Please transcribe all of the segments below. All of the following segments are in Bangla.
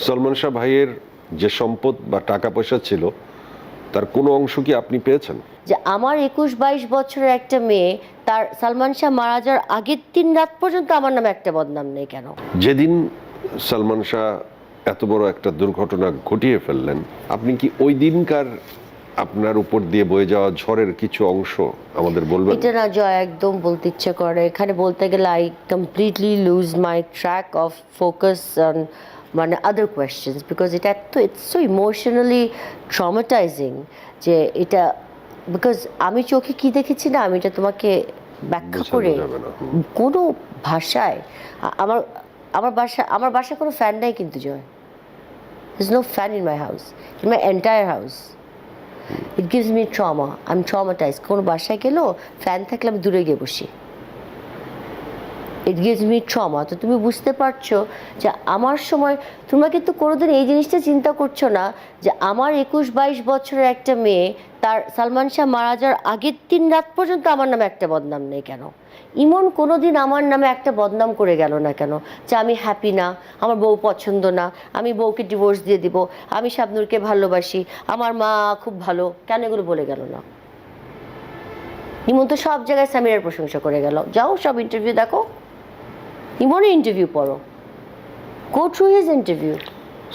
সলমান শাহ ভাইয়ের যে সম্পদ বা টাকা পয়সা ছিল তার কোনো অংশ কি আপনি পেয়েছেন? যে আমার 21-22 বছরের একটা মেয়ে, তার সালমান শাহ মারা যাওয়ার আগের দিন রাত পর্যন্ত আমার নামে একটা বদনাম নেই কেন? যেদিন সলমান শাহ এত বড় একটা দুর্ঘটনা ঘটিয়ে ফেললেন, আপনি কি ওই দিনকার আপনার উপর দিয়ে বয়ে যাওয়া ঝড়ের কিছু অংশ আমাদের বলবেন? এটা না জয়, একদম বলতে ইচ্ছে করে। এখানে বলতে গেলে I completely loose my track of focus on মানে আদার কোয়েশ্চেন্স, বিকজ এটা তো ইটস সো ইমোশনালি ট্রমাটাইজিং যে এটা, বিকজ আমি চোখে কি দেখেছি না, আমি এটা তোমাকে ব্যাখ্যা বোঝানো করে যাবে না। কোনো ভাষায় আমার আমার বাসায় কোনো ফ্যান নাই কিন্তু জয়, there's no fan in my house, in my entire house. It gives me trauma. I'm traumatized. কোনো বাসায় গেলেও ফ্যান থাকলে আমি দূরে গিয়ে বসি। It gives me trauma. তো তুমি বুঝতে পারছো যে আমার সময় তোমরা কিন্তু কোনোদিন এই জিনিসটা চিন্তা করছো না যে আমার 21-22 বছরের একটা মেয়ে, তার সালমান শাহ মারা যাওয়ার আগের দিন রাত পর্যন্ত আমার নামে একটা বদনাম নেই কেন? ইমন কোনোদিন আমার নামে একটা বদনাম করে গেল না কেন যে আমি হ্যাপি না, আমার বউ পছন্দ না, আমি বউকে ডিভোর্স দিয়ে দিব, আমি শাবনূরকে ভালোবাসি, আমার মা খুব ভালো, কেন এগুলো বলে গেল না? ইমন তো সব জায়গায় সামিরার প্রশংসা করে গেল। যাও সব ইন্টারভিউ দেখো, ইমনের ইন্টারভিউ পড়ো, go through his interview.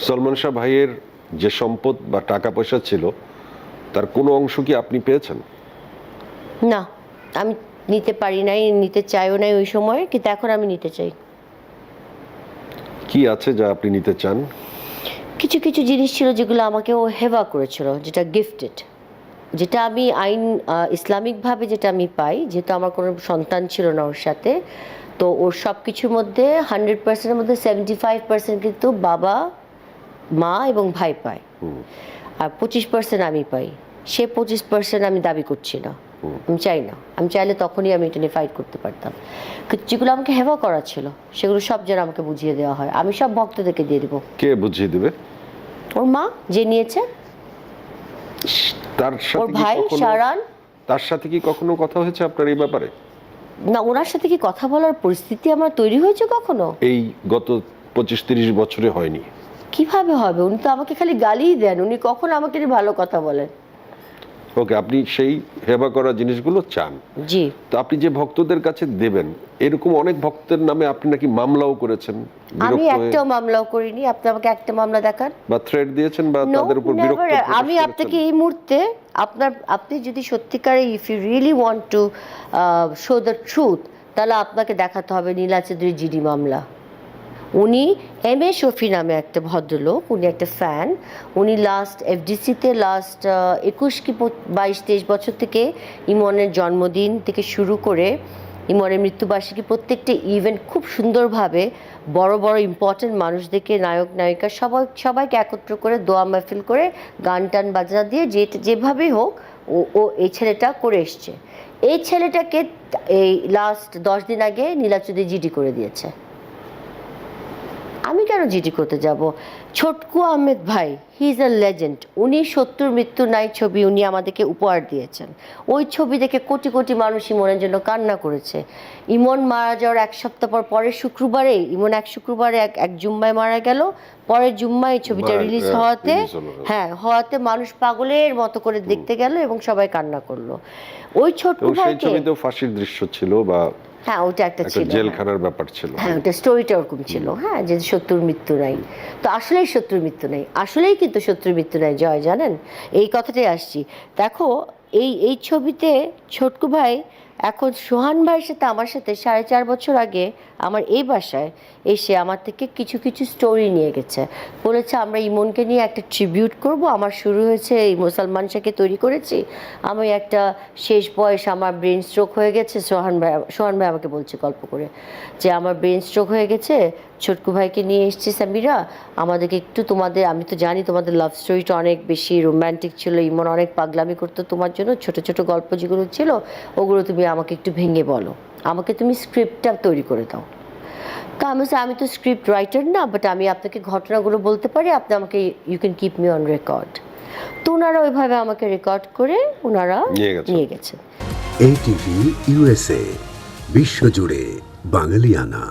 Salman Shah ভাইয়ের যে সম্পদ বা টাকা পয়সা ছিল তার কোনো অংশ কি আপনি পেয়েছেন? না, আমি নিতে পারি নাই, নিতে চাইও নাই ওই সময়, কিন্তু এখন আমি নিতে চাই। কি আছে যা আপনি নিতে চান? কিছু কিছু জিনিস ছিল যেগুলো আমাকে ও হেবা করেছিল, যেটা গিফটেড, যেটা আমি আইন ইসলামিকভাবে যেটা আমি পাই, যেহেতু আমার কোনো সন্তান ছিল না ওর সাথে, তো ওর সব কিছুর মধ্যে 100%-এর মধ্যে 75% কিন্তু বাবা, মা এবং ভাই পায়, আর 25% আমি পাই। সে 25% আমি দাবি করছি না, আমি চাই না। আমি চাইলে তখনই আমি এটা নিয়ে ফাইট করতে পারতাম, কিন্তু যেগুলো আমাকে হেবা করা ছিল সেগুলো সব যেন আমাকে বুঝিয়ে দেওয়া হয়। আমি সব ভক্তদেরকে দিয়ে দেবো। কে বুঝিয়ে দেবে? ওর মা যে নিয়েছে, তার ওর সাথে কি ভাই কখনো শাহরান। তার সাথে কি কখনো কথা হয়েছে আপনার এই ব্যাপারে? না, ওনার সাথে কি কথা বলার পরিস্থিতি আমার তৈরি হয়েছে কখনো? এই গত 25-30 বছরে হয়নি। কিভাবে হবে? উনি তো আমাকে খালি গালিই দেন, উনি কখন আমাকে নিয়ে ভালো কথা বলেন? ওকে, আপনি সেই হেবা করা জিনিসগুলো চান। জি। তো আপনি যে ভক্তদের কাছে দেবেন, এরকম অনেক ভক্তের নামে আপনি নাকি মামলাও করেছেন, আমি বিরক্ত হয়ে একটাও মামলাও করিনি। আপনি আমাকে একটা মামলা দেখান। বা থ্রেট দিয়েছেন বা No, তাদের উপর বিরক্ত never. প্রকাশ আমি আপনাকে করেছেন? এই মুহূর্তে আপনি যদি সত্যিকারে if you really want to show the truth, তাহলে আপনাকে দেখাতে হবে নীলা চৌধুরী জিডি মামলা। উনি এম এ শফি নামে একটা ভদ্রলোক, উনি একটা ফ্যান। উনি লাস্ট এফডিসিতে লাস্ট 21 কি 22-23 বছর থেকে ইমনের জন্মদিন থেকে শুরু করে ইমনের মৃত্যুবার্ষিকী প্রত্যেকটা ইভেন্ট খুব সুন্দরভাবে বড় বড় ইম্পর্টেন্ট মানুষদেরকে, নায়ক নায়িকা সবাইকে একত্র করে দোয়া মাহফিল করে গান টান বাজনা দিয়ে যেভাবেই হোক ও এই ছেলেটা করে এসছে। এই ছেলেটাকে এই লাস্ট 10 দিন আগে নীলা চৌধুরী জিডি করে দিয়েছে। আমি কেন জিডি করতে যাব? ছোটকু আহমেদ ভাই, হি ইজ আ লেজেন্ড। উনি শত্রুর মৃত্যু নাই ছবি উনি আমাদেরকে উপহার দিয়েছেন। ওই ছবি দেখে কোটি কোটি মানুষ ইমনের জন্য কান্না করেছে। ইমন মারা যাওয়ার এক সপ্তাহ পরের শুক্রবারে, ইমন এক শুক্রবারে এক জুম্মায় মারা গেল। পরের জুম্মায় এই ছবিটা রিলিজ হওয়াতে মানুষ পাগলের মতো করে দেখতে গেল এবং সবাই কান্না করলো। ওই ছোটকু ভাইকে, সেই ছবিতেও ফাঁসির দৃশ্য ছিল বা হ্যাঁ ওটা একটা ছিল, জেলখানার ব্যাপার ছিল। হ্যাঁ ওটা স্টোরিটা ওরকম ছিল, হ্যাঁ, যে শত্রুর মৃত্যু নাই। তো আসলেই শত্রুর মৃত্যু নেই, আসলেই কিন্তু শত্রুর মৃত্যু নাই জয়, জানেন? এই কথাটাই আসছি। দেখো এই ছবিতে ছোটকু ভাই এখন সোহান ভাইয়ের সাথে আমার সাথে 4.5 বছর আগে আমার এই বাসায় এসে আমার থেকে কিছু কিছু স্টোরি নিয়ে গেছে, বলেছে আমরা ইমনকে নিয়ে একটা ট্রিবিউট করব। আমার শুরু হয়েছে এই মুসলমান শাহকে তৈরি করেছি, আমি একটা শেষ বয়স, আমার ব্রেন স্ট্রোক হয়ে গেছে। সোহান ভাই আমাকে বলছে গল্প করে যে আমার ব্রেন স্ট্রোক হয়ে গেছে, ছোটকু ভাইকে নিয়ে এসছি সামিরা, আমাদেরকে একটু তোমাদের, আমি তো জানি তোমাদের লাভ স্টোরিটা অনেক বেশি রোম্যান্টিক ছিল, ইমন অনেক পাগলামি করতো তোমার জন্য, ছোট ছোট গল্প যেগুলো ছিল ওগুলো তুমি আমাকে একটু ভেঙে বলো, আমাকে তুমি স্ক্রিপ্টটা তৈরি করে দাও। তো আমি তো স্ক্রিপ্ট রাইটার না, বাট আমি আপনাকে ঘটনাগুলো বলতে পারি, আপনি আমাকে you can keep me on record. তো ওনারা ওইভাবে আমাকে রেকর্ড করে ওনারা নিয়ে গেছেন। ATV USA, বিশ্বজুড়ে বাঙালিয়ানা।